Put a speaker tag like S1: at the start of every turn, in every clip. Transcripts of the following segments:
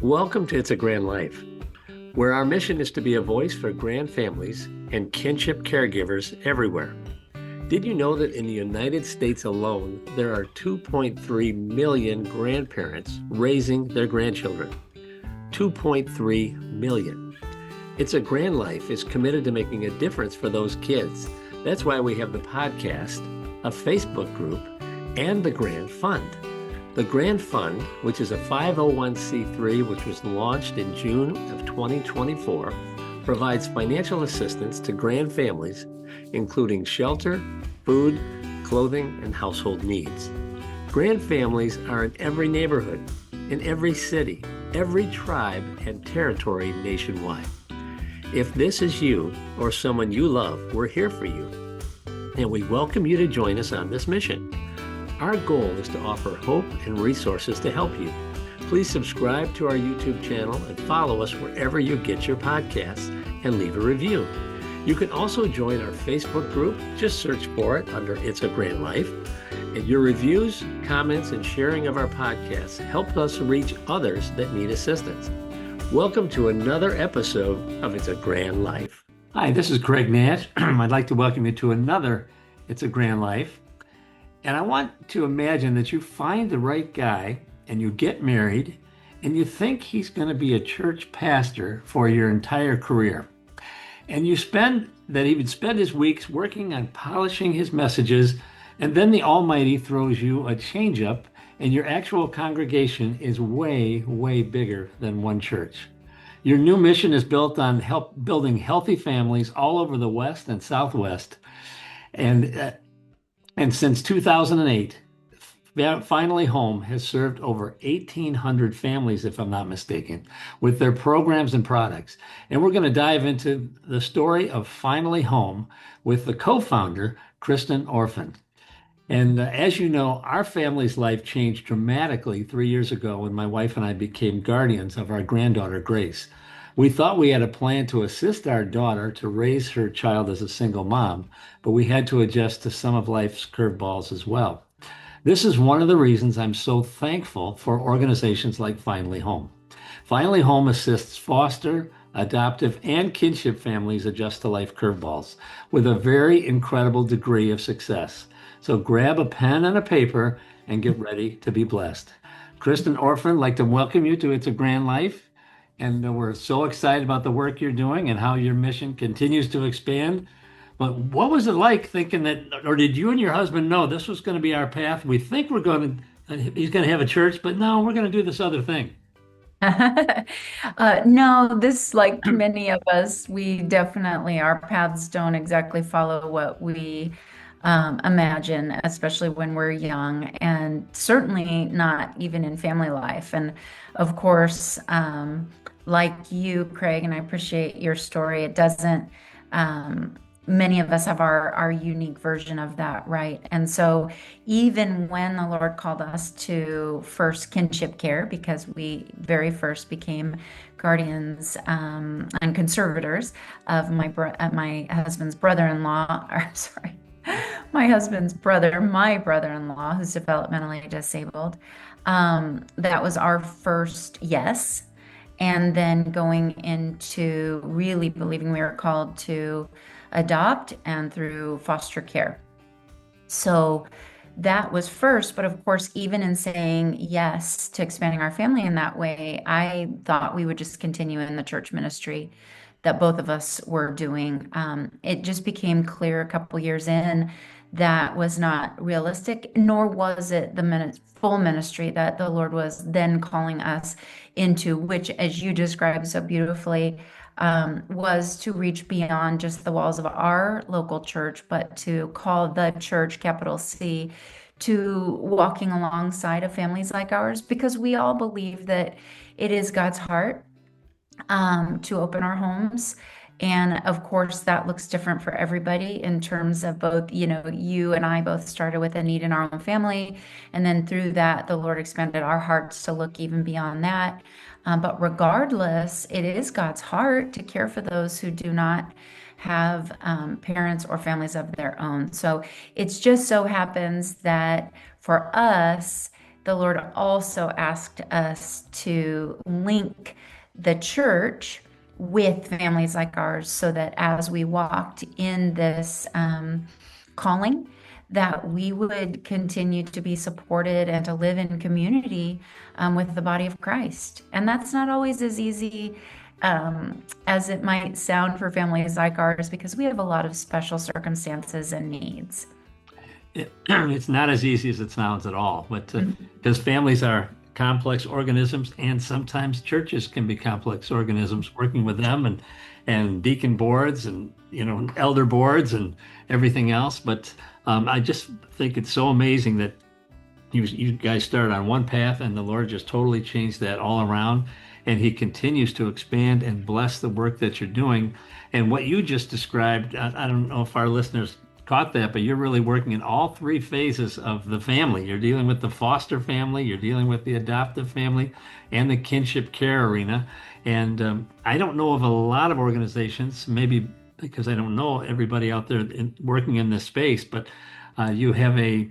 S1: Welcome to It's a Grand Life, where our mission is to be a voice for grand families and kinship caregivers everywhere. Did you know that in the United States alone, there are 2.3 million grandparents raising their grandchildren? 2.3 million. It's a Grand Life is committed to making a difference for those kids. That's why we have the podcast, a Facebook group, and the Grand Fund. The Grand Fund, which is a 501c3 which was launched in June of 2024, provides financial assistance to grand families, including shelter, food, clothing, and household needs. Grand families are in every neighborhood, in every city, every tribe and territory nationwide. If this is you or someone you love, we're here for you. And we welcome you to join us on this mission. Our goal is to offer hope and resources to help you. Please subscribe to our YouTube channel and follow us wherever you get your podcasts and leave a review. You can also join our Facebook group. Just search for it under It's a Grand Life. And your reviews, comments, and sharing of our podcasts help us reach others that need assistance. Welcome to another episode of It's a Grand Life. Hi, this is Craig Nash. I'd like to welcome you to another It's a Grand Life. And I want to imagine that you find the right guy and you get married and you think he's going to be a church pastor for your entire career. And he would spend his weeks working on polishing his messages, and then the Almighty throws you a change-up and your actual congregation is way, way bigger than one church. Your new mission is built on building healthy families all over the West and Southwest. And since 2008, Finally Home has served over 1,800 families, if I'm not mistaken, with their programs and products. And we're going to dive into the story of Finally Home with the co-founder, Kristin Orphan. And as you know, our family's life changed dramatically 3 years ago when my wife and I became guardians of our granddaughter, Grace. We thought we had a plan to assist our daughter to raise her child as a single mom, but we had to adjust to some of life's curveballs as well. This is one of the reasons I'm so thankful for organizations like Finally Home. Finally Home assists foster, adoptive, and kinship families adjust to life curveballs with a very incredible degree of success. So grab a pen and a paper and get ready to be blessed. Kristin Orphan, I'd like to welcome you to It's a Grand Life. And we're so excited about the work you're doing and how your mission continues to expand. But what was it like thinking that, or did you and your husband know this was going to be our path? We think he's going to have a church, but no, we're going to do this other thing.
S2: No, this, like many of us, we definitely, our paths don't exactly follow what we imagine, especially when we're young, and certainly not even in family life. And of course, like you, Craig, and I appreciate your story, it doesn't, many of us have our unique version of that, right? And so even when the Lord called us to first kinship care, because we very first became guardians and conservators of my husband's brother-in-law, or sorry, my husband's brother, my brother-in-law, who's developmentally disabled. That was our first yes. And then going into really believing we were called to adopt and through foster care. So that was first, but of course, even in saying yes to expanding our family in that way, I thought we would just continue in the church ministry that both of us were doing. It just became clear a couple years in that was not realistic, nor was it the full ministry that the Lord was then calling us into, which, as you described so beautifully, was to reach beyond just the walls of our local church, but to call the church, capital C, to walking alongside of families like ours, because we all believe that it is God's heart to open our homes. And of course, that looks different for everybody in terms of both, you and I both started with a need in our own family. And then through that, the Lord expanded our hearts to look even beyond that. But regardless, it is God's heart to care for those who do not have parents or families of their own. So it just so happens that for us, the Lord also asked us to link the church with families like ours so that as we walked in this calling, that we would continue to be supported and to live in community with the body of Christ. And that's not always as easy as it might sound for families like ours, because we have a lot of special circumstances and needs.
S3: It's not as easy as it sounds at all, but because families are complex organisms, and sometimes churches can be complex organisms, working with them and deacon boards and elder boards and everything else. But I just think it's so amazing that you guys started on one path and the Lord just totally changed that all around. And he continues to expand and bless the work that you're doing. And what you just described, I don't know if our listeners caught that, but you're really working in all three phases of the family. You're dealing with the foster family, you're dealing with the adoptive family, and the kinship care arena. And I don't know of a lot of organizations, maybe because I don't know everybody out there working in this space, but you have a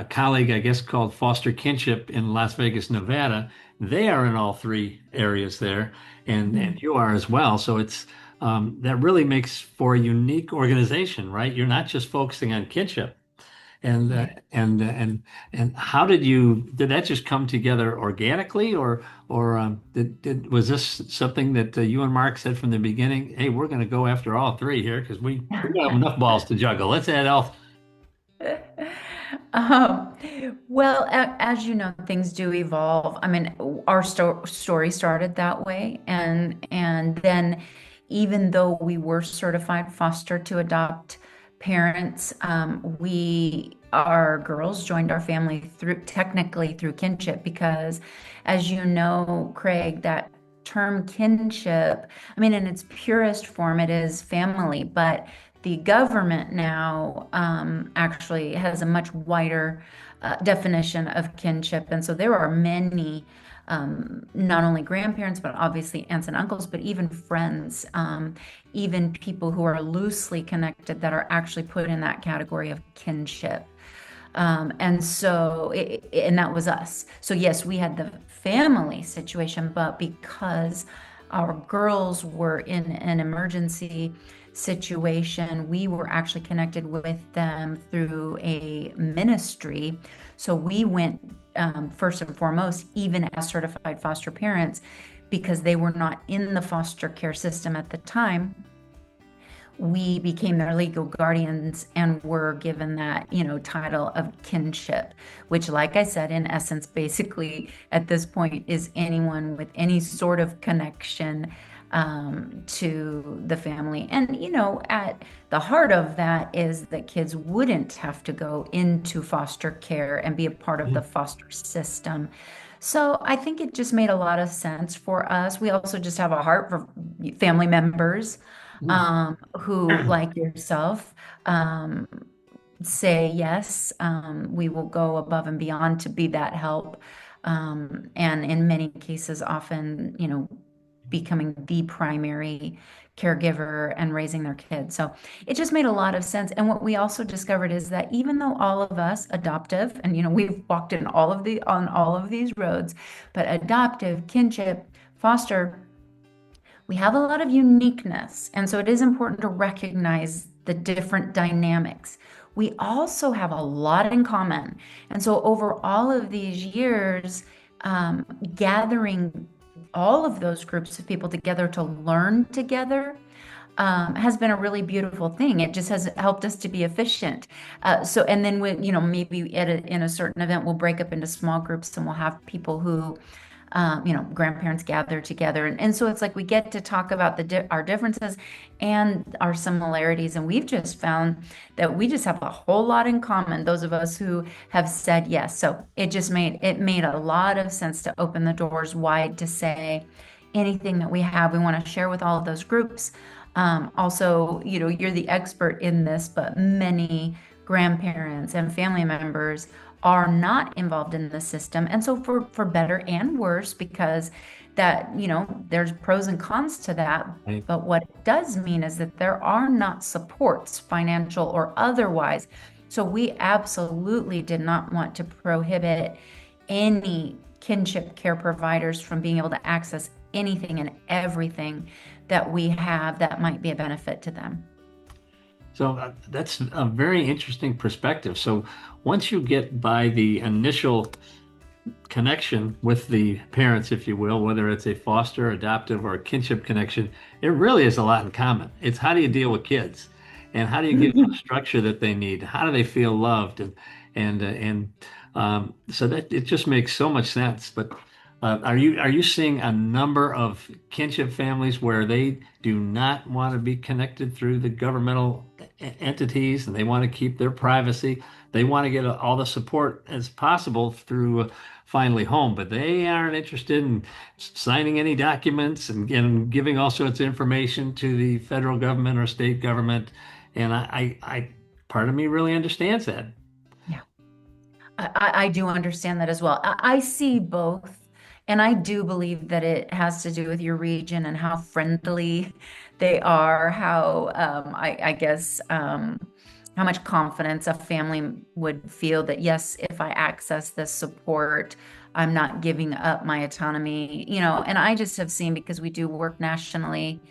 S3: colleague, I guess, called Foster Kinship in Las Vegas, Nevada. They are in all three areas there, and you are as well. So it's that really makes for a unique organization, right? You're not just focusing on kinship. And how did that just come together organically, or was this something that you and Mark said from the beginning? Hey, we're going to go after all three here because we don't have enough balls to juggle. Let's add all.
S2: Um, well, as you know, things do evolve. I mean, our story started that way, and then even though we were certified foster to adopt parents, our girls joined our family technically through kinship, because, as you know, Craig, that term kinship, I mean, in its purest form, it is family, but the government now actually has a much wider definition of kinship. And so there are many, not only grandparents, but obviously aunts and uncles, but even friends, even people who are loosely connected that are actually put in that category of kinship. And so, and that was us. So yes, we had the family situation, but because our girls were in an emergency situation, we were actually connected with them through a ministry. So we went first and foremost, even as certified foster parents, because they were not in the foster care system at the time. We became their legal guardians and were given that, title of kinship, which, like I said, in essence, basically at this point is anyone with any sort of connection to the family. And, at the heart of that is that kids wouldn't have to go into foster care and be a part of the foster system. So I think it just made a lot of sense for us. We also just have a heart for family members who, like yourself, say, yes, we will go above and beyond to be that help. And in many cases, often, becoming the primary caregiver and raising their kids. So it just made a lot of sense. And what we also discovered is that even though all of us adoptive, and we've walked in on all of these roads, but adoptive, kinship, foster, we have a lot of uniqueness. And so it is important to recognize the different dynamics. We also have a lot in common. And so over all of these years, gathering all of those groups of people together to learn together has been a really beautiful thing. It just has helped us to be efficient. And then maybe in a certain event, we'll break up into small groups and we'll have people who, grandparents gather together. And so it's like we get to talk about our differences and our similarities. And we've just found that we just have a whole lot in common, those of us who have said yes. So it made a lot of sense to open the doors wide to say anything that we have, we want to share with all of those groups. Also, you're the expert in this, but many grandparents and family members are not involved in the system. And so for better and worse, because that, there's pros and cons to that.
S3: Right.
S2: But what it does mean is that there are not supports, financial or otherwise, So we absolutely did not want to prohibit any kinship care providers from being able to access anything and everything that we have that might be a benefit to them.
S3: So that's a very interesting perspective. So once you get by the initial connection with the parents, if you will, whether it's a foster, adoptive, or a kinship connection, it really is a lot in common. It's how do you deal with kids, and how do you give them the structure that they need? How do they feel loved? And so that it just makes so much sense. But are you seeing a number of kinship families where they do not want to be connected through the governmental entities, and they want to keep their privacy? They want to get all the support as possible through finally home, but they aren't interested in signing any documents and giving all sorts of information to the federal government or state government. And part of me really understands that.
S2: Yeah, I do understand that as well. I see both. And I do believe that it has to do with your region and how friendly they are, how I guess how much confidence a family would feel that, yes, if I access this support, I'm not giving up my autonomy, and I just have seen, because we do work nationally,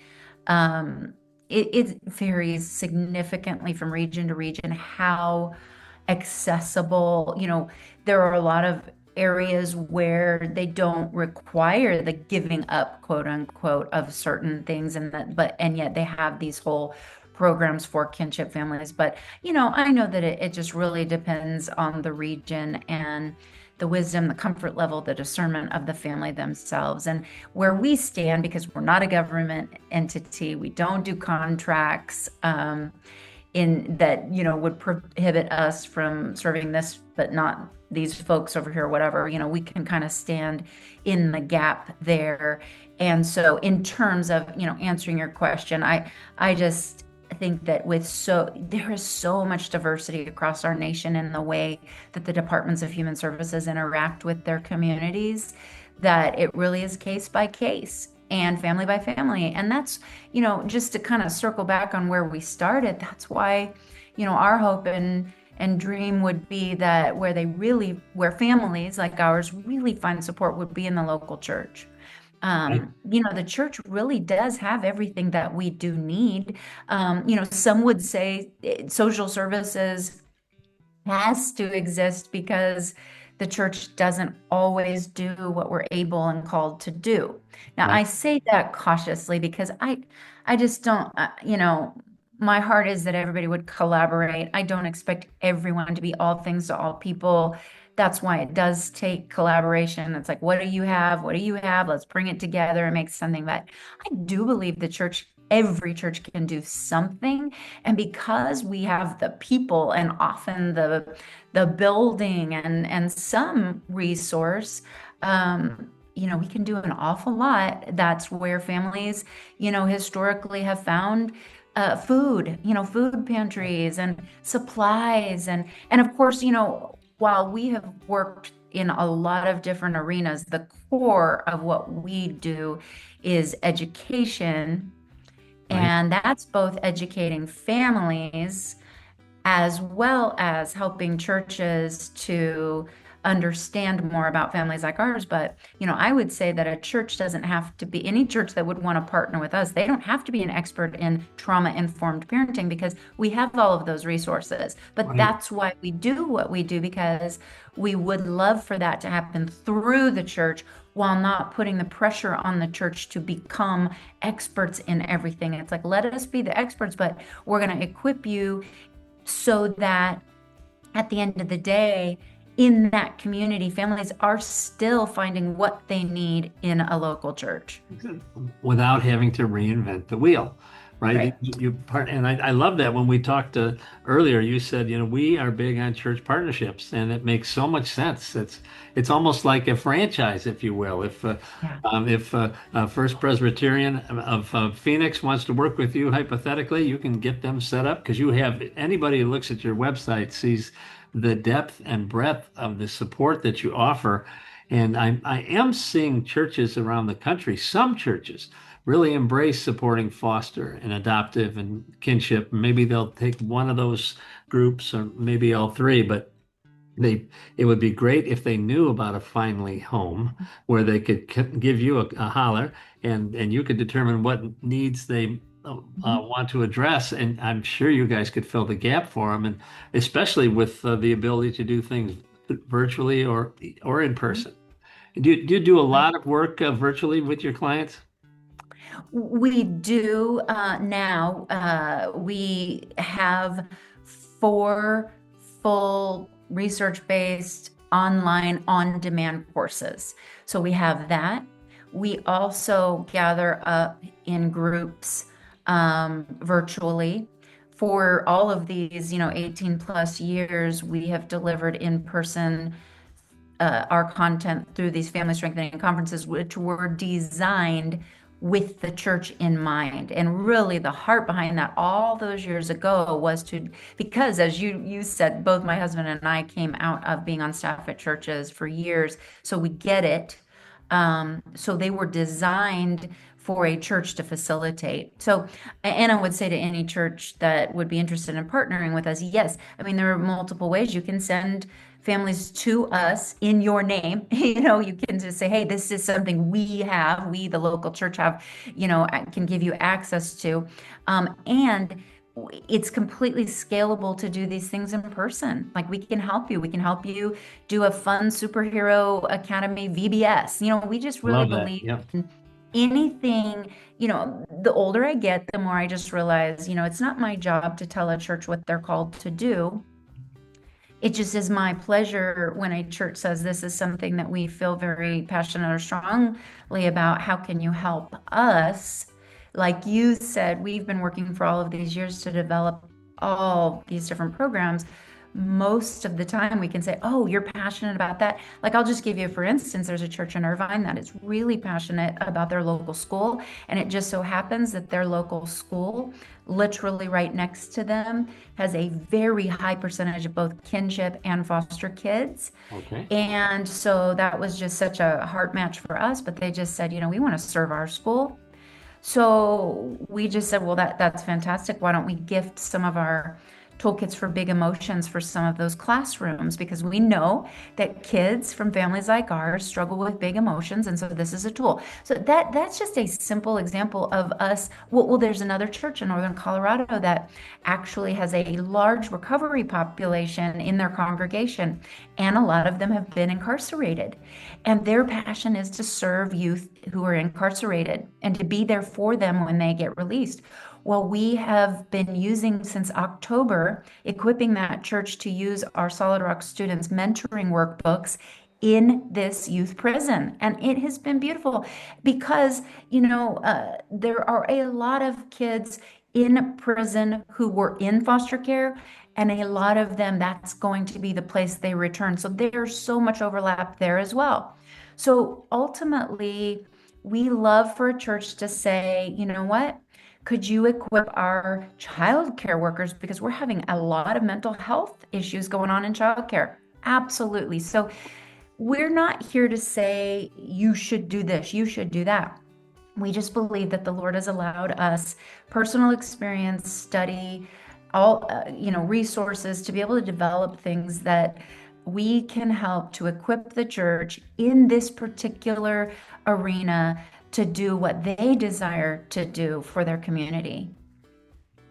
S2: it varies significantly from region to region how accessible, there are a lot of areas where they don't require the giving up, quote unquote, of certain things, and yet they have these whole programs for kinship families. But I know that it just really depends on the region and the wisdom, the comfort level, the discernment of the family themselves, and where we stand, because we're not a government entity. We don't do contracts in that would prohibit us from serving this but not these folks over here, whatever. We can kind of stand in the gap there. And so in terms of answering your question, I just think that there is so much diversity across our nation in the way that the departments of human services interact with their communities, that it really is case by case and family by family. And that's, just to kind of circle back on where we started, that's why, our hope and dream would be that where families like ours really find support would be in the local church. The church really does have everything that we do need. Some would say social services has to exist because the church doesn't always do what we're able and called to do. Now, I say that cautiously because I just don't, my heart is that everybody would collaborate. I don't expect everyone to be all things to all people. That's why it does take collaboration. It's like, what do you have? What do you have? Let's bring it together and make something. But I do believe every church can do something. And because we have the people and often the building and some resource, we can do an awful lot. That's where families, historically have found food pantries and supplies. And of course, while we have worked in a lot of different arenas, the core of what we do is education.
S3: Right.
S2: And that's both educating families as well as helping churches to understand more about families like ours. But, I would say that a church doesn't have to be, any church that would want to partner with us, they don't have to be an expert in trauma-informed parenting, because we have all of those resources. But
S3: Right.
S2: That's why we do what we do, because we would love for that to happen through the church while not putting the pressure on the church to become experts in everything. It's like, let us be the experts, but we're going to equip you so that at the end of the day, in that community, families are still finding what they need in a local church
S3: without having to reinvent the wheel, right? And I love that. When we talked earlier, you said, we are big on church partnerships, and it makes so much sense. It's almost like a franchise, if you will. If First Presbyterian of Phoenix wants to work with you, hypothetically, you can get them set up, because anybody who looks at your website sees the depth and breadth of the support that you offer. And I am seeing churches around the country, some churches, really embrace supporting foster and adoptive and kinship. Maybe they'll take one of those groups or maybe all three, but it would be great if they knew about a Finally Home where they could give you a holler and you could determine what needs they want to address. And I'm sure you guys could fill the gap for them, and especially with the ability to do things virtually or in person. Do you do a lot of work virtually with your clients?
S2: We do now. We have 4 full research-based online on-demand courses. So we have that. We also gather up in groups virtually. For all of these, 18 plus years, we have delivered in person our content through these family strengthening conferences, which were designed with the church in mind. And really the heart behind that all those years ago was because as you said, both my husband and I came out of being on staff at churches for years, so we get it. So they were designed for a church to facilitate. So, and I would say to any church that would be interested in partnering with us, yes, I mean, there are multiple ways you can send families to us in your name. You can just say, hey, this is something we, the local church can give you access to. And it's completely scalable to do these things in person. Like we can help you. We can help you do a fun superhero academy VBS. We just really believe in anything. The older I get, the more I just realize, it's not my job to tell a church what they're called to do. It just is my pleasure when a church says this is something that we feel very passionate or strongly about. How can you help us? Like you said, we've been working for all of these years to develop all these different programs. Most of the time we can say, oh, you're passionate about that. Like I'll just give you, for instance, there's a church in Irvine that is really passionate about their local school. And it just so happens that their local school, literally right next to them, has a very high percentage of both kinship and foster kids.
S3: Okay.
S2: And so that was just such a heart match for us. But they just said, we want to serve our school. So we just said, well, that's fantastic. Why don't we gift some of our toolkits for big emotions for some of those classrooms, because we know that kids from families like ours struggle with big emotions, and so this is a tool. So that's just a simple example of us. Well, there's another church in northern Colorado that actually has a large recovery population in their congregation, and a lot of them have been incarcerated, and their passion is to serve youth who are incarcerated and to be there for them when they get released. Well, we have been using since October, equipping that church to use our Solid Rock students' mentoring workbooks in this youth prison. And it has been beautiful because, there are a lot of kids in prison who were in foster care, and a lot of them, that's going to be the place they return. So there's so much overlap there as well. So ultimately, we love for a church to say, you know what? Could you equip our child care workers, because we're having a lot of mental health issues going on in childcare? Absolutely. So we're not here to say you should do this, you should do that. We just believe that the Lord has allowed us personal experience, study, all resources to be able to develop things that we can help to equip the church in this particular arena to do what they desire to do for their community.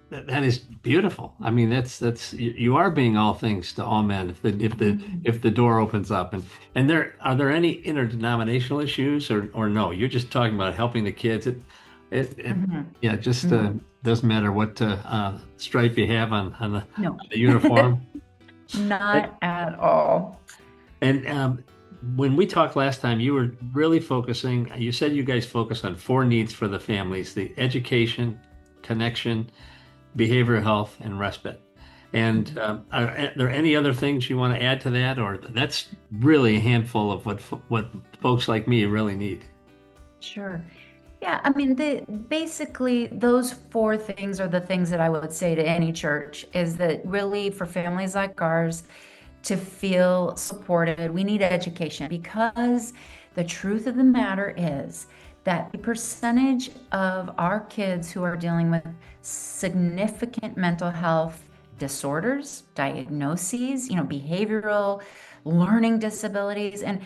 S3: That is beautiful. I mean, that's you are being all things to all men if the door opens up. And are there any interdenominational issues or no? You're just talking about helping the kids. Doesn't matter what stripe you have on the uniform.
S2: Not at all.
S3: And when we talked last time, you were really focusing, you said you guys focus on 4 needs for the families: the education, connection, behavioral health, and respite. And are there any other things you want to add to that? Or that's really a handful of what folks like me really need?
S2: Sure. Yeah, I mean, basically those 4 things are the things that I would say to any church, is that really for families like ours to feel supported, we need education, because the truth of the matter is that the percentage of our kids who are dealing with significant mental health disorders, diagnoses, behavioral, learning disabilities, and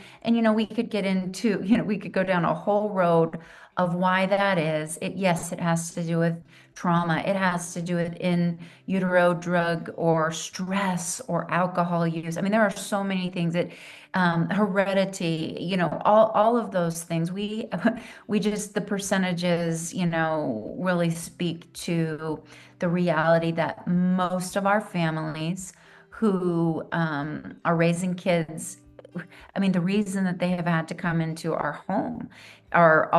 S2: we could get into, we could go down a whole road of why that is. Yes, it has to do with trauma. It has to do with in utero drug or stress or alcohol use. I mean, there are so many things that heredity, all of those things. We just, the percentages, really speak to the reality that most of our families who are raising kids, I mean, the reason that they have had to come into our home are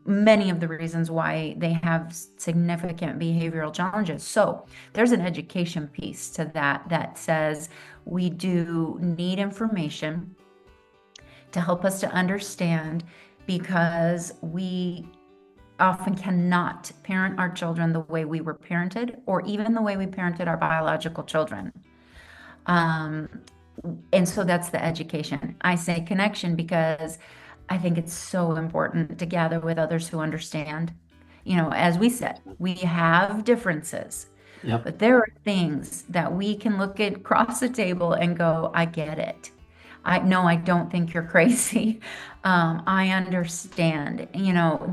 S2: many of the reasons why they have significant behavioral challenges. So there's an education piece to that says we do need information to help us to understand, because we often cannot parent our children the way we were parented, or even the way we parented our biological children. And so that's the education. I say connection because I think it's so important to gather with others who understand. As we said, we have differences,
S3: Yep.
S2: but there are things that we can look at across the table and go, I get it. I don't think you're crazy. I understand.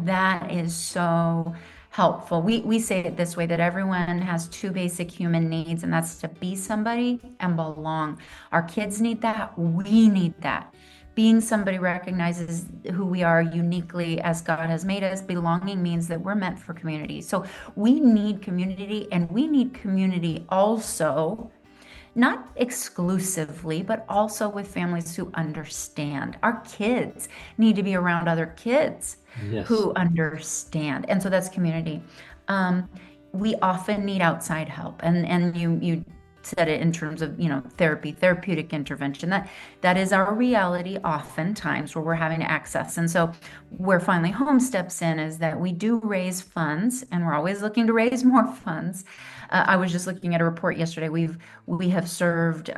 S2: That is so helpful. We say it this way, that everyone has two basic human needs, and that's to be somebody and belong. Our kids need that. We need that. Being somebody recognizes who we are uniquely as God has made us. Belonging means that we're meant for community. So we need community, and we need community also, not exclusively, but also with families who understand. Our kids need to be around other kids
S3: Yes.
S2: who understand. And so that's community. We often need outside help. And you said it in terms of, therapeutic intervention. That is our reality oftentimes, where we're having to access. And so where Finally Home steps in is that we do raise funds, and we're always looking to raise more funds. I was just looking at a report yesterday. We have served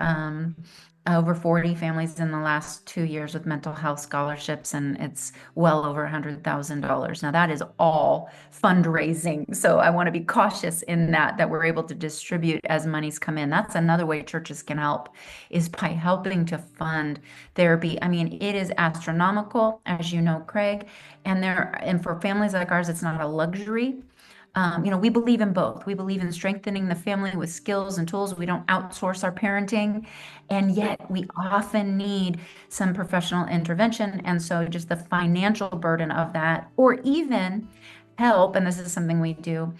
S2: over 40 families in the last 2 years with mental health scholarships, and it's well over $100,000. Now that is all fundraising. So I want to be cautious in that we're able to distribute as monies come in. That's another way churches can help, is by helping to fund therapy. I mean, it is astronomical, as you know, Craig, and for families like ours, it's not a luxury. We believe in both. We believe in strengthening the family with skills and tools. We don't outsource our parenting, and yet we often need some professional intervention. And so just the financial burden of that, or even help, and this is something we do,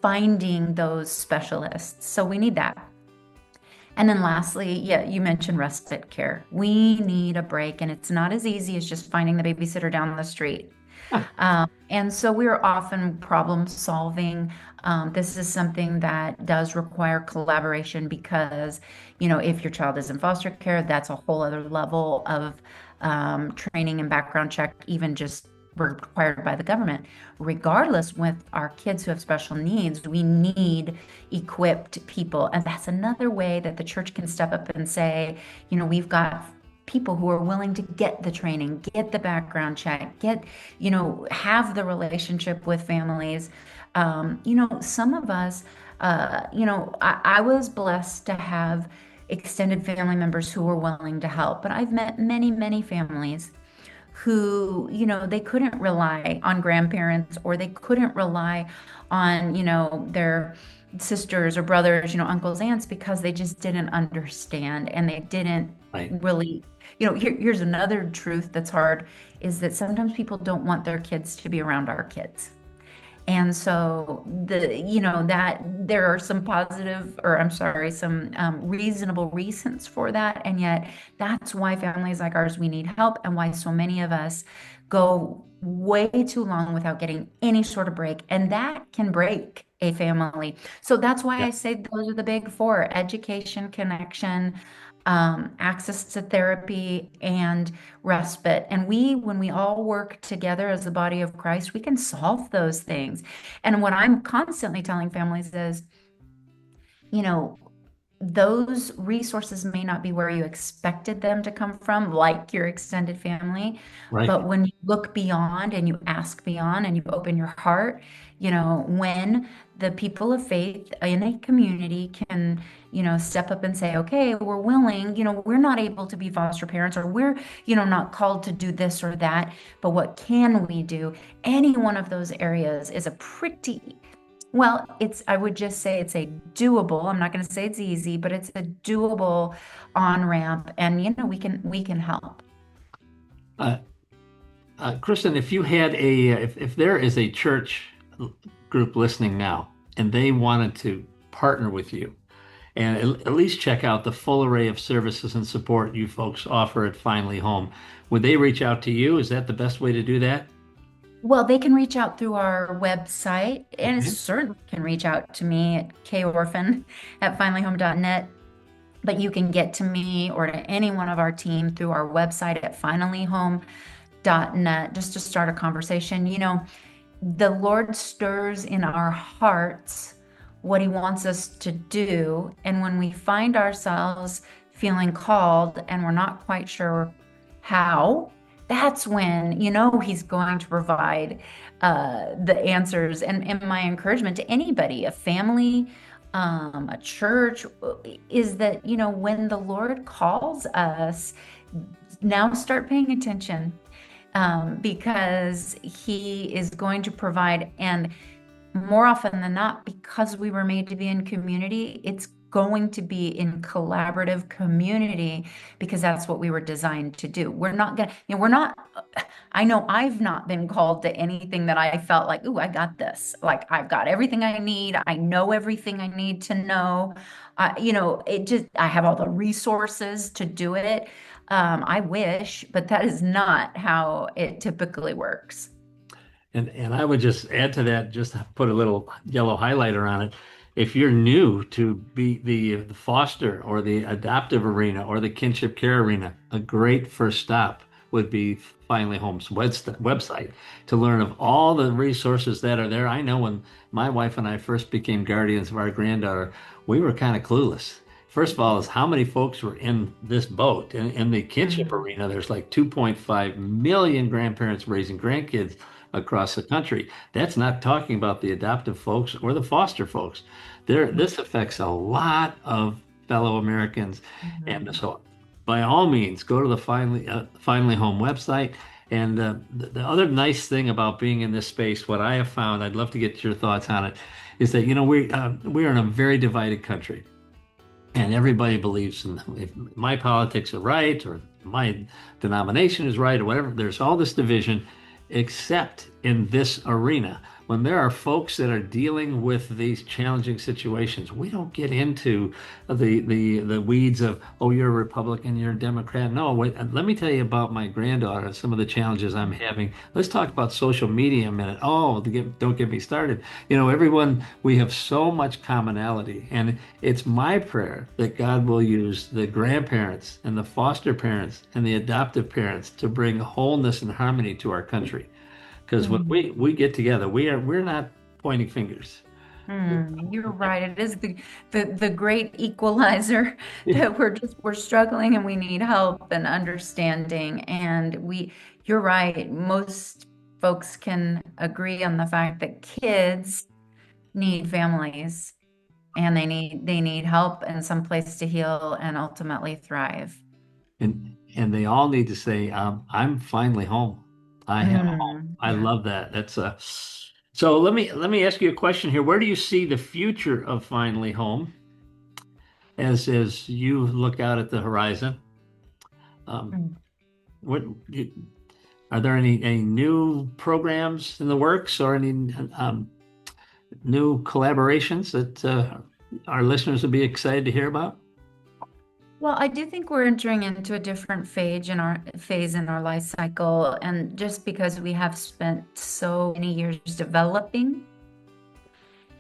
S2: finding those specialists. So we need that. And then lastly, yeah, you mentioned respite care. We need a break, and it's not as easy as just finding the babysitter down the street. And so we're often problem solving. This is something that does require collaboration, because, if your child is in foster care, that's a whole other level of training and background check, even just required by the government. Regardless, with our kids who have special needs, we need equipped people. And that's another way that the church can step up and say, we've got people who are willing to get the training, get the background check, have the relationship with families. Some of us, I was blessed to have extended family members who were willing to help, but I've met many, many families who, they couldn't rely on grandparents, or they couldn't rely on, their sisters or brothers, uncles, aunts, because they just didn't understand, and they didn't really, here's another truth that's hard, is that sometimes people don't want their kids to be around our kids. And so that there are some reasonable reasons for that. And yet that's why families like ours, we need help, and why so many of us go way too long without getting any sort of break. And that can break a family. So that's why I say those are the big four: education, connection, access to therapy, and respite. And when we all work together as the body of Christ, we can solve those things. And what I'm constantly telling families is, those resources may not be where you expected them to come from, like your extended family.
S3: Right.
S2: But when you look beyond and you ask beyond and you open your heart, when the people of faith in a community can, step up and say, okay, we're willing, we're not able to be foster parents, or we're, not called to do this or that, but what can we do? Any one of those areas is a pretty, well, I would just say it's a doable, I'm not going to say it's easy, but it's a doable on-ramp, and, we can help.
S3: Uh, Kristin, if you had if there is a church group listening now and they wanted to partner with you and at least check out the full array of services and support you folks offer at Finally Home, would they reach out to you? Is that the best way to do that?
S2: Well, they can reach out through our website, and
S3: Okay.
S2: certainly can reach out to me at korphan@finallyhome.net. But you can get to me or to any one of our team through our website at finallyhome.net just to start a conversation. The Lord stirs in our hearts what He wants us to do. And when we find ourselves feeling called and we're not quite sure how, that's when He's going to provide the answers. And my encouragement to anybody, a family, a church, is that when the Lord calls us, now start paying attention, because He is going to provide. And more often than not, because we were made to be in community, it's going to be in collaborative community, because that's what we were designed to do. We're not gonna, I know I've not been called to anything that I felt like, ooh, I got this. Like, I've got everything I need. I know everything I need to know. I have all the resources to do it. I wish, but that is not how it typically works.
S3: And I would just add to that, just put a little yellow highlighter on it. If you're new to be the foster or the adoptive arena or the kinship care arena, a great first stop would be Finally Home's website to learn of all the resources that are there. I know when my wife and I first became guardians of our granddaughter, we were kind of clueless. First of all, is how many folks were in this boat. In the kinship arena, there's like 2.5 million grandparents raising grandkids across the country. That's not talking about the adoptive folks or the foster folks. This affects a lot of fellow Americans. And so, by all means, go to the Finally Home website. And the other nice thing about being in this space, what I have found, I'd love to get your thoughts on it, is that we are in a very divided country. And everybody believes if my politics are right or my denomination is right or whatever. There's all this division, except in this arena. When there are folks that are dealing with these challenging situations, we don't get into the weeds of, oh, you're a Republican, you're a Democrat. No, wait, let me tell you about my granddaughter and some of the challenges I'm having. Let's talk about social media a minute. Oh, don't get me started. Everyone, we have so much commonality, and it's my prayer that God will use the grandparents and the foster parents and the adoptive parents to bring wholeness and harmony to our country. Because when we get together, we're not pointing fingers.
S2: You're right. It is the great equalizer that we're struggling and we need help and understanding. And you're right. Most folks can agree on the fact that kids need families, and they need help and some place to heal and ultimately thrive.
S3: And they all need to say, I'm finally home. I have home. I
S2: Yeah.
S3: love that. So let me ask you a question here. Where do you see the future of Finally Home as you look out at the horizon? What are there any new programs in the works or any new collaborations that our listeners would be excited to hear about?
S2: Well, I do think we're entering into a different phase in our life cycle, and just because we have spent so many years developing,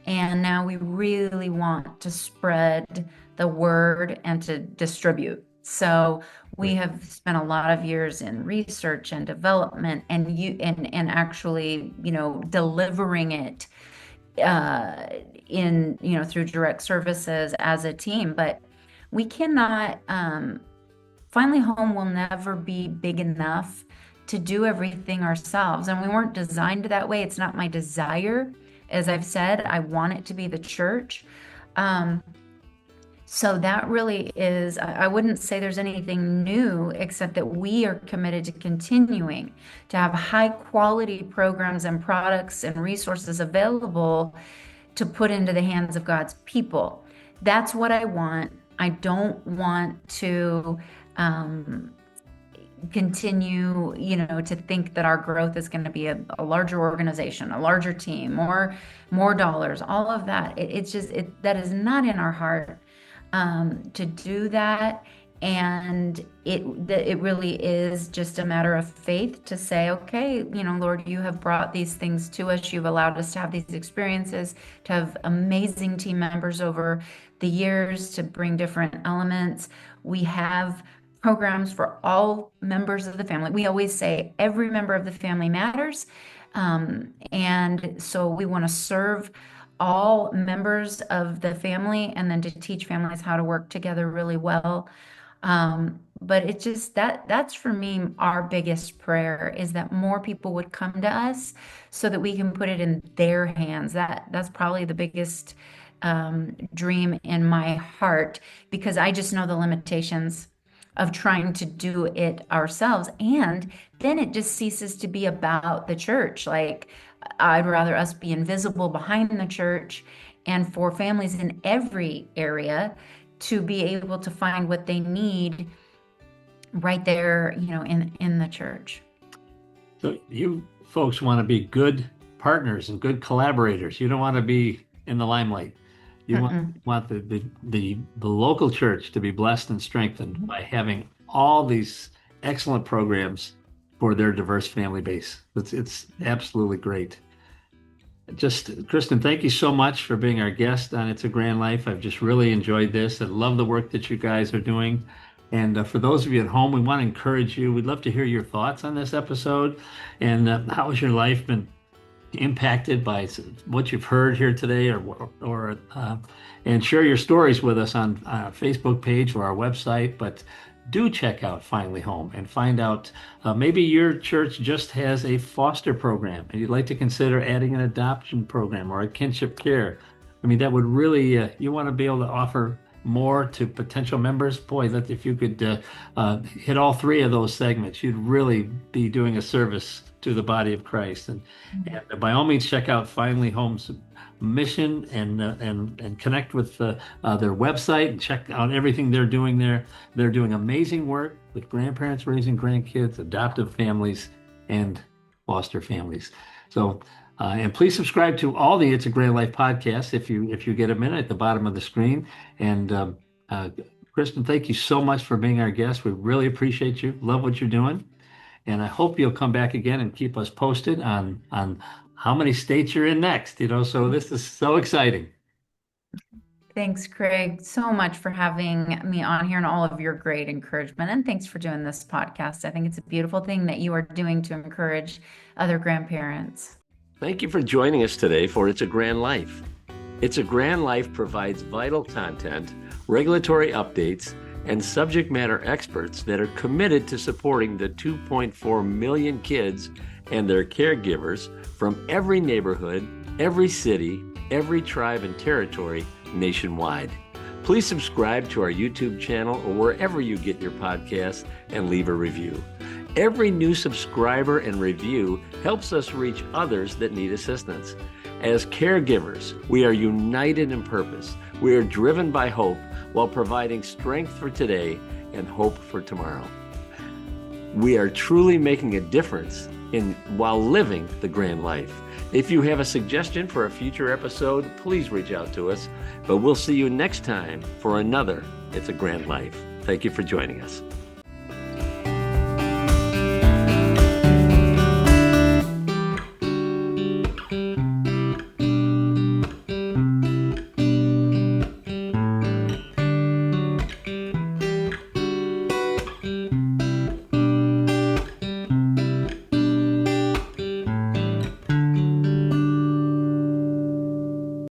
S2: and now we really want to spread the word and to distribute. So we have spent a lot of years in research and development, and actually, delivering it through direct services as a team, but we cannot, Finally Home will never be big enough to do everything ourselves. And we weren't designed that way. It's not my desire. As I've said, I want it to be the church. So that really is, I wouldn't say there's anything new, except that we are committed to continuing to have high quality programs and products and resources available to put into the hands of God's people. That's what I want. I don't want to continue, to think that our growth is going to be a larger organization, a larger team, more dollars, all of that. That is not in our heart. To do that, and it really is just a matter of faith to say, okay, Lord, you have brought these things to us. You've allowed us to have these experiences, to have amazing team members over the years, to bring different elements. We have programs for all members of the family. We always say every member of the family matters, and so we want to serve all members of the family, and then to teach families how to work together really well. But it's just that's for me, our biggest prayer is that more people would come to us so that we can put it in their hands. That's probably the biggest dream in my heart, because I just know the limitations of trying to do it ourselves. And then it just ceases to be about the church. Like, I'd rather us be invisible behind the church, and for families in every area to be able to find what they need right there, in the church.
S3: So you folks want to be good partners and good collaborators. You don't want to be in the limelight. You want the local church to be blessed and strengthened by having all these excellent programs for their diverse family base. It's absolutely great. Kristin, thank you so much for being our guest on It's a Grand Life. I've just really enjoyed this. I love the work that you guys are doing. And for those of you at home, we want to encourage you. We'd love to hear your thoughts on this episode. And how has your life been impacted by what you've heard here today, and share your stories with us on our Facebook page or our website. But do check out Finally Home and find out maybe your church just has a foster program and you'd like to consider adding an adoption program or a kinship care. I mean, that would really, you want to be able to offer more to potential members. Boy, that if you could hit all three of those segments, you'd really be doing a service to the body of Christ. And by all means, check out Finally Home's mission and connect with their website and check out everything they're doing there. They're doing amazing work with grandparents raising grandkids, adoptive families, and foster families. So, and please subscribe to all the It's a Grand Life podcasts if you get a minute at the bottom of the screen. And Kristin, thank you so much for being our guest. We really appreciate you. Love what you're doing. And I hope you'll come back again and keep us posted on how many states you're in next. So this is so exciting.
S2: Thanks, Craig, so much for having me on here and all of your great encouragement. And thanks for doing this podcast. I think it's a beautiful thing that you are doing to encourage other grandparents.
S1: Thank you for joining us today for It's a Grand Life. It's a Grand Life provides vital content, regulatory updates, and subject matter experts that are committed to supporting the 2.4 million kids and their caregivers from every neighborhood, every city, every tribe and territory nationwide. Please subscribe to our YouTube channel or wherever you get your podcasts and leave a review. Every new subscriber and review helps us reach others that need assistance. As caregivers, we are united in purpose. We are driven by hope while providing strength for today and hope for tomorrow. We are truly making a difference while living the grand life. If you have a suggestion for a future episode, please reach out to us. But we'll see you next time for another It's a Grand Life. Thank you for joining us.